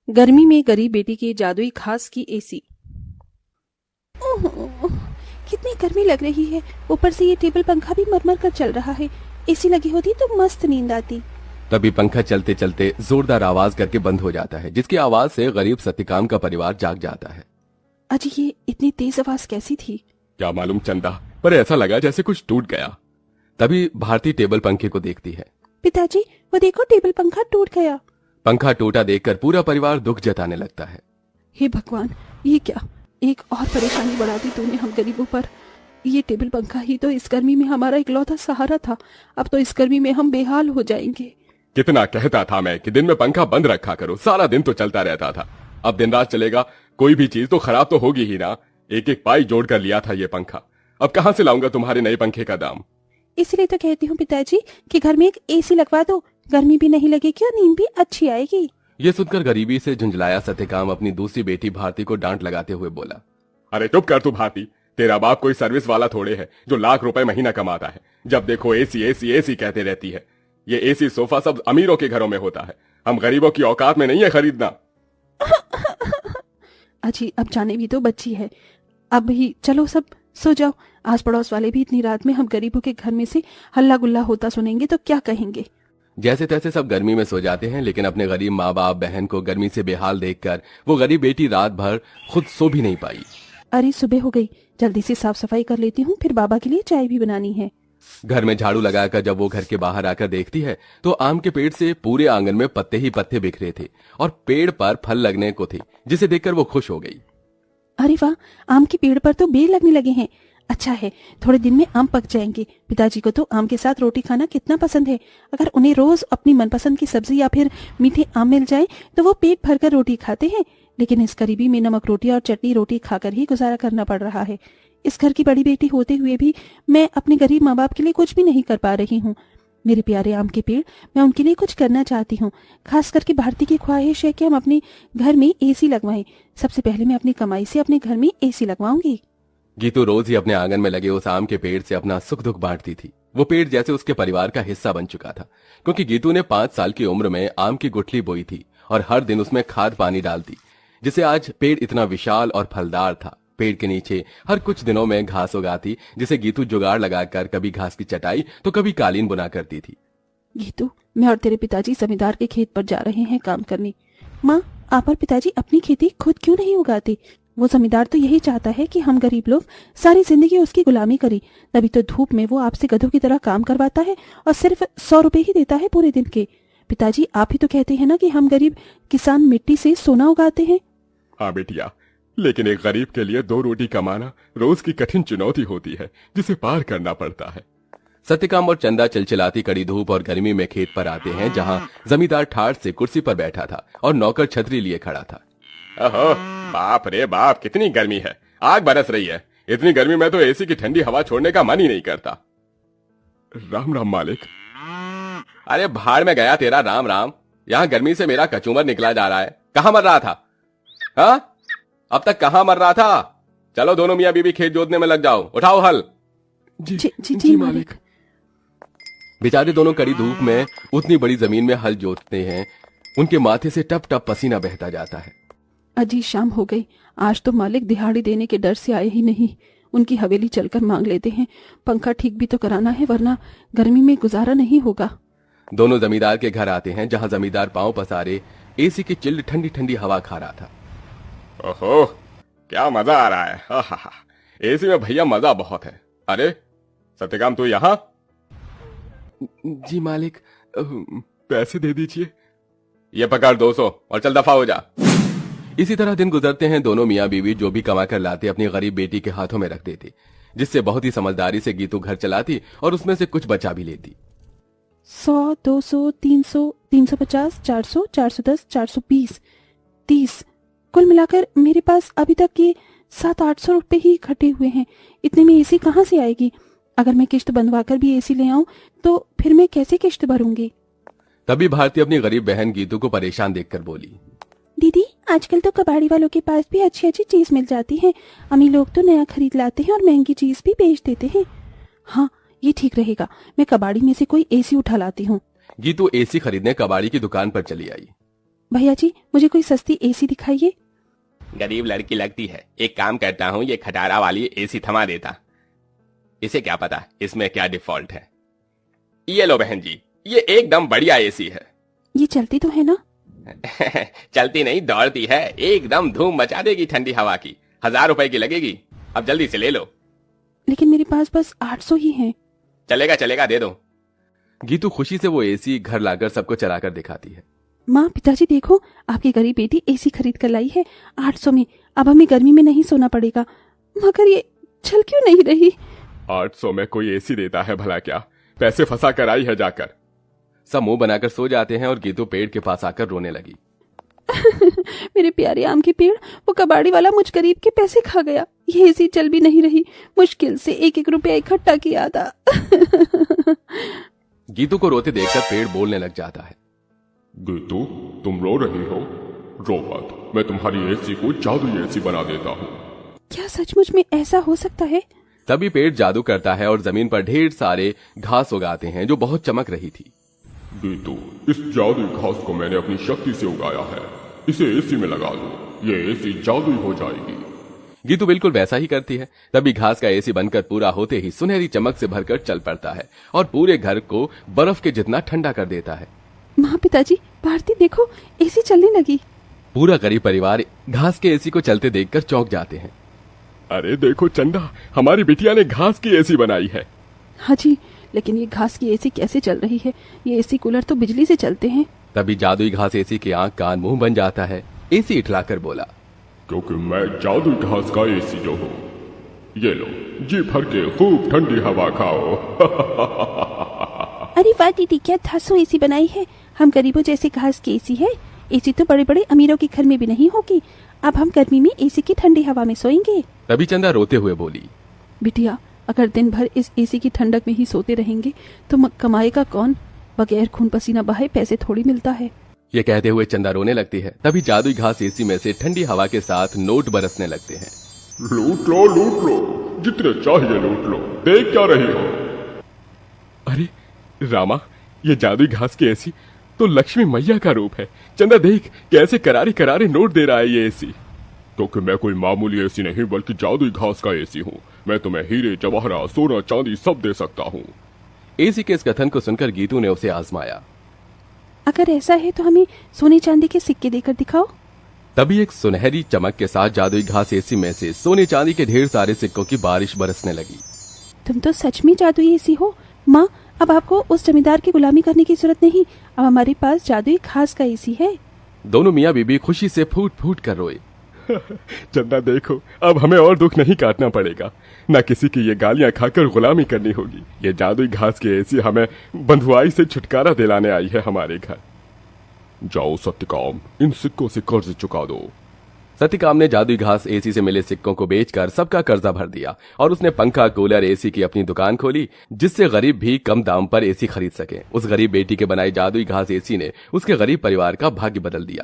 गर्मी में गरीब बेटी की जादुई खास की एसी। ओह, कितनी गर्मी लग रही है। ऊपर से ये टेबल पंखा भी मरमर कर चल रहा है। एसी लगी होती तो मस्त नींद आती। तभी पंखा चलते चलते जोरदार आवाज करके बंद हो जाता है, जिसकी आवाज से गरीब सत्यकाम का परिवार जाग जाता है। अजी ये इतनी तेज आवाज कैसी थी? क्या मालूम चंदा, पर ऐसा लगा जैसे कुछ टूट गया। तभी भारती टेबल पंखे को देखती है। पिताजी वो देखो, टेबल पंखा टूट गया। पंखा टूटा देखकर पूरा परिवार दुख जताने लगता है। हे भगवान, ये क्या, एक और परेशानी बढ़ा दी तूने हम गरीबों पर। ये टेबल पंखा ही तो इस गर्मी में हमारा इकलौता सहारा था। अब तो इस गर्मी में हम बेहाल हो जाएंगे। कितना कहता था मैं कि दिन में पंखा बंद रखा करो, सारा दिन तो चलता रहता था। अब दिन रात चलेगा, कोई भी चीज तो खराब तो होगी ही ना। एक एक पाई जोड़ कर लिया था ये पंखा, अब कहां से लाऊंगा तुम्हारे नए पंखे का दाम। इसीलिए तो कहती हूँ पिताजी कि घर में एक एसी लगवा दो, गर्मी भी नहीं लगेगी और नींद भी अच्छी आएगी। ये सुनकर गरीबी से झुंझलाया सत्यकाम अपनी दूसरी बेटी भारती को डांट लगाते हुए बोला, अरे चुप कर तू भारती, तेरा बाप कोई सर्विस वाला थोड़े है जो लाख रुपए महीना कमाता है। जब देखो एसी एसी एसी कहते रहती है। ये एसी सोफा सब अमीरों के घरों में होता है, हम गरीबों की औकात में नहीं है खरीदना। अजी अब जाने भी तो बच्ची है। अब ही चलो सब सो जाओ। आस पड़ोस वाले भी इतनी रात में हम गरीबों के घर में से हल्ला गुल्ला होता सुनेंगे तो क्या कहेंगे। जैसे तैसे सब गर्मी में सो जाते हैं, लेकिन अपने गरीब माँ बाप बहन को गर्मी से बेहाल देखकर वो गरीब बेटी रात भर खुद सो भी नहीं पाई। अरे सुबह हो गई, जल्दी से साफ सफाई कर लेती हूँ, फिर बाबा के लिए चाय भी बनानी है। घर में झाड़ू लगाकर जब वो घर के बाहर आकर देखती है तो आम के पेड़ से पूरे आंगन में पत्ते ही पत्ते बिखरे थे और पेड़ पर फल लगने को थे, जिसे देखकर वो खुश हो गई। अरे वाह, आम के पेड़ पर तो बेर लगने लगे हैं। अच्छा है, थोड़े दिन में आम पक जाएंगे। पिताजी को तो आम के साथ रोटी खाना कितना पसंद है। अगर उन्हें रोज अपनी मनपसंद की सब्जी या फिर मीठे आम मिल जाए तो वो पेट भरकर रोटी खाते हैं। लेकिन इस गरीबी में नमक रोटी और चटनी रोटी खाकर ही गुजारा करना पड़ रहा है। इस घर की बड़ी बेटी होते हुए भी मैं अपने गरीब माँ बाप के लिए कुछ भी नहीं कर पा रही हूँ। मेरे प्यारे आम के पेड़, मैं उनके लिए कुछ करना चाहती हूँ। खास करके भारती की ख्वाहिश है कि हम अपने घर में एसी लगवाएं। सबसे पहले मैं अपनी कमाई से अपने घर में एसी लगवाऊंगी। गीतू रोज ही अपने आंगन में लगे उस आम के पेड़ से अपना सुख दुख बांटती थी। वो पेड़ जैसे उसके परिवार का हिस्सा बन चुका था, क्योंकि गीतू ने 5 साल की उम्र में आम की गुठली बोई थी और हर दिन उसमें खाद पानी डालती, जिसे आज पेड़ इतना विशाल और फलदार था। पेड़ के नीचे हर कुछ दिनों में घास उगाती, जिसे गीतू जुगाड़ लगाकर कभी घास की चटाई तो कभी कालीन बुना करती थी। गीतू, मैं और तेरे पिताजी जमींदार के खेत पर जा रहे हैं काम करने। माँ, आप और पिताजी अपनी खेती खुद क्यों नहीं उगाते? वो जमींदार तो यही चाहता है कि हम गरीब लोग सारी जिंदगी उसकी गुलामी करें। तभी तो धूप में वो आपसे गधों की तरह काम करवाता है और सिर्फ 100 रुपए ही देता है पूरे दिन के। पिताजी, आप ही तो कहते हैं ना कि हम गरीब किसान मिट्टी से सोना उगाते हैं। हाँ बेटिया, लेकिन एक गरीब के लिए 2 रोटी कमाना रोज की कठिन चुनौती होती है, जिसे पार करना पड़ता है। सत्यकाम और चंदा चिलचिलाती कड़ी धूप और गर्मी में खेत पर आते हैं, जहां जमींदार ठाठ से कुर्सी पर बैठा था और नौकर छतरी लिए खड़ा था। ओहो, बाप रे बाप, कितनी गर्मी है, आग बरस रही है। इतनी गर्मी में तो एसी की ठंडी हवा छोड़ने का मन ही नहीं करता। राम राम मालिक। अरे भाड़ में गया तेरा राम राम, यहाँ गर्मी से मेरा कचूमर निकला जा रहा है। कहाँ मर रहा था? हाँ, अब तक कहाँ मर रहा था? चलो दोनों मियाँ बीबी खेत जोतने में लग जाओ, उठाओ हल। जी मालिक। बेचारे दोनों कड़ी धूप में उतनी बड़ी जमीन में हल जोतते हैं, उनके माथे से टप टप पसीना बहता जाता है। अजी शाम हो गई, आज तो मालिक दिहाड़ी देने के डर से आए ही नहीं। उनकी हवेली चलकर मांग लेते हैं। पंखा ठीक भी तो कराना है, वरना गर्मी में गुजारा नहीं होगा। दोनों जमींदार के घर आते हैं, जहां जमींदार पांव पसारे एसी की चिल्ड ठंडी ठंडी हवा खा रहा था। ओहो, क्या मजा आ रहा है। एसी में भैया मजा बहुत है। अरे सत्यकाम, तू यहाँ? जी मालिक, पैसे दे दीजिए। ये पकड़ 200 और चल दफा हो जा। इसी तरह दिन गुजरते हैं। दोनों मियाँ बीवी जो भी कमा कर लाते अपनी गरीब बेटी के हाथों में रख देते, जिससे बहुत ही समझदारी से गीतू घर चलाती और उसमें से कुछ बचा भी लेती। 100, 200, 300, 350, 400, 410, 420, 30, कुल मिलाकर मेरे पास अभी तक के 700-800 रुपए ही इकट्ठे हुए हैं। इतने में एसी कहाँ से आएगी? अगर मैं किश्त बंधवाकर भी एसी ले आऊं तो फिर मैं कैसे किश्त भरूंगी? तभी भारती अपनी गरीब बहन गीतू को परेशान देखकर बोली, दीदी, आजकल तो कबाड़ी वालों के पास भी अच्छी अच्छी चीज मिल जाती है। अमीर लोग तो नया खरीद लाते हैं और महंगी चीज भी बेच देते हैं। हाँ, ये ठीक रहेगा, मैं कबाड़ी में से कोई एसी उठा लाती हूँ। गीतू एसी खरीदने कबाड़ी की दुकान पर चली आई। भैया जी मुझे कोई सस्ती एसी दिखाइए। गरीब लड़की लगती है, एक काम करता हूँ, ये खटारा वाली एसी थमा देता। इसे क्या पता इसमें क्या डिफॉल्ट है। ये लो बहन जी, ये एकदम बढ़िया एसी है। ये चलती तो है ना? चलती नहीं, दौड़ती है, एकदम धूम मचा देगी ठंडी हवा की। 1000 रुपए की लगेगी, अब जल्दी से ले लो। लेकिन मेरे पास बस 800 ही हैं। चलेगा चलेगा, दे दो। गीतू खुशी से वो एसी घर लाकर सबको चलाकर दिखाती है। माँ पिताजी देखो, आपकी गरीब बेटी एसी खरीद कर लाई है 800 में। अब हमें गर्मी में नहीं सोना पड़ेगा। मगर ये चल क्यों नहीं रही? 800 में कोई एसी देता है भला क्या? पैसे फंसा कर आई है जाकर। सब मुंह बनाकर सो जाते हैं और गीतू पेड़ के पास आकर रोने लगी। मेरे प्यारे आम के पेड़, वो कबाड़ी वाला मुझ गरीब के पैसे खा गया। ये एसी चल भी नहीं रही, मुश्किल से 1-1 रुपया इकट्ठा किया था। गीतू को रोते देखकर पेड़ बोलने लग जाता है। गीतू, तुम रो रही हो? रो मत, मैं तुम्हारी एसी को जादुई एसी बना देता हूँ। क्या सचमुच में ऐसा हो सकता है? तभी पेड़ जादू करता है और जमीन पर ढेर सारे घास उगाते हैं जो बहुत चमक रही थी। गीतू, इस जादुई घास को मैंने अपनी शक्ति से उगाया है, इसे एसी में लगा दो, ये एसी जादुई हो जाएगी। गीतू बिल्कुल वैसा ही करती है। तभी घास का एसी बनकर पूरा होते ही सुनहरी चमक से भरकर चल पड़ता है और पूरे घर को बर्फ के जितना ठंडा कर देता है। माँ पिताजी, भारती देखो, एसी चलने लगी। पूरा गरीब परिवार घास के एसी को चलते देखकर चौंक जाते हैं। अरे देखो चंदा, हमारी बिटिया ने घास की एसी बनाई है। हाँ जी, लेकिन ये घास की एसी कैसे चल रही है? ये एसी कूलर तो बिजली से चलते हैं। तभी जादुई घास एसी के आंख कान मुंह बन जाता है। एसी इठलाकर बोला, क्योंकि मैं जादुई घास का एसी जो हूँ। ये लो, जी भर के खूब ठंडी हवा खाओ। अरे वाह दीदी, क्या धांसू एसी बनाई है। हम गरीबों जैसे घास की एसी है। एसी तो बड़े बड़े अमीरों के घर में भी नहीं होगी। अब हम गर्मी में एसी की ठंडी हवा में सोएंगे। तभी चंदा रोते हुए बोली, बिटिया, अगर दिन भर इस एसी की ठंडक में ही सोते रहेंगे तो कमाएगा कौन? बगैर खून पसीना बहाए पैसे थोड़ी मिलता है। ये कहते हुए चंदा रोने लगती है। तभी जादुई घास एसी में से ठंडी हवा के साथ नोट बरसने लगते हैं। लूट लो, जितने चाहिए लूट लो, देख क्या रही हो? अरे रामा, ये जादुई घास की एसी तो लक्ष्मी मैया का रूप है। चंदा देख कैसे करारे करारे नोट दे रहा है ये एसी। क्योंकि मैं कोई मामूली एसी नहीं बल्कि जादुई घास का एसी हूँ। मैं तुम्हें हीरे जवाहरात सोना चांदी सब दे सकता हूँ। एसी के इस कथन को सुनकर गीतू ने उसे आजमाया। अगर ऐसा है तो हमें सोने चांदी के सिक्के देकर दिखाओ। तभी एक सुनहरी चमक के साथ जादुई घास एसी में से सोने चांदी के ढेर सारे सिक्कों की बारिश बरसने लगी। तुम तो सच में जादुई एसी हो माँ। अब आपको उस जमींदार की गुलामी करने की जरूरत नहीं। अब हमारे पास जादुई घास का एसी है। दोनों मियाँ बीबी खुशी से फूट फूट कर रोए। चंदा देखो, अब हमें और दुख नहीं काटना पड़ेगा, न किसी की ये गालियां खाकर गुलामी करनी होगी। ये जादुई घास की एसी हमें बंधुआई से छुटकारा दिलाने आई है हमारे घर। जाओ सत्यकाम, इन सिक्कों से कर्ज चुका दो। सत्यकाम ने जादुई घास एसी से मिले सिक्कों को बेचकर सबका कर्जा भर दिया और उसने पंखा कूलर एसी की अपनी दुकान खोली, जिससे गरीब भी कम दाम पर एसी खरीद सके। उस गरीब बेटी के बनाई जादुई घास एसी ने उसके गरीब परिवार का भाग्य बदल दिया।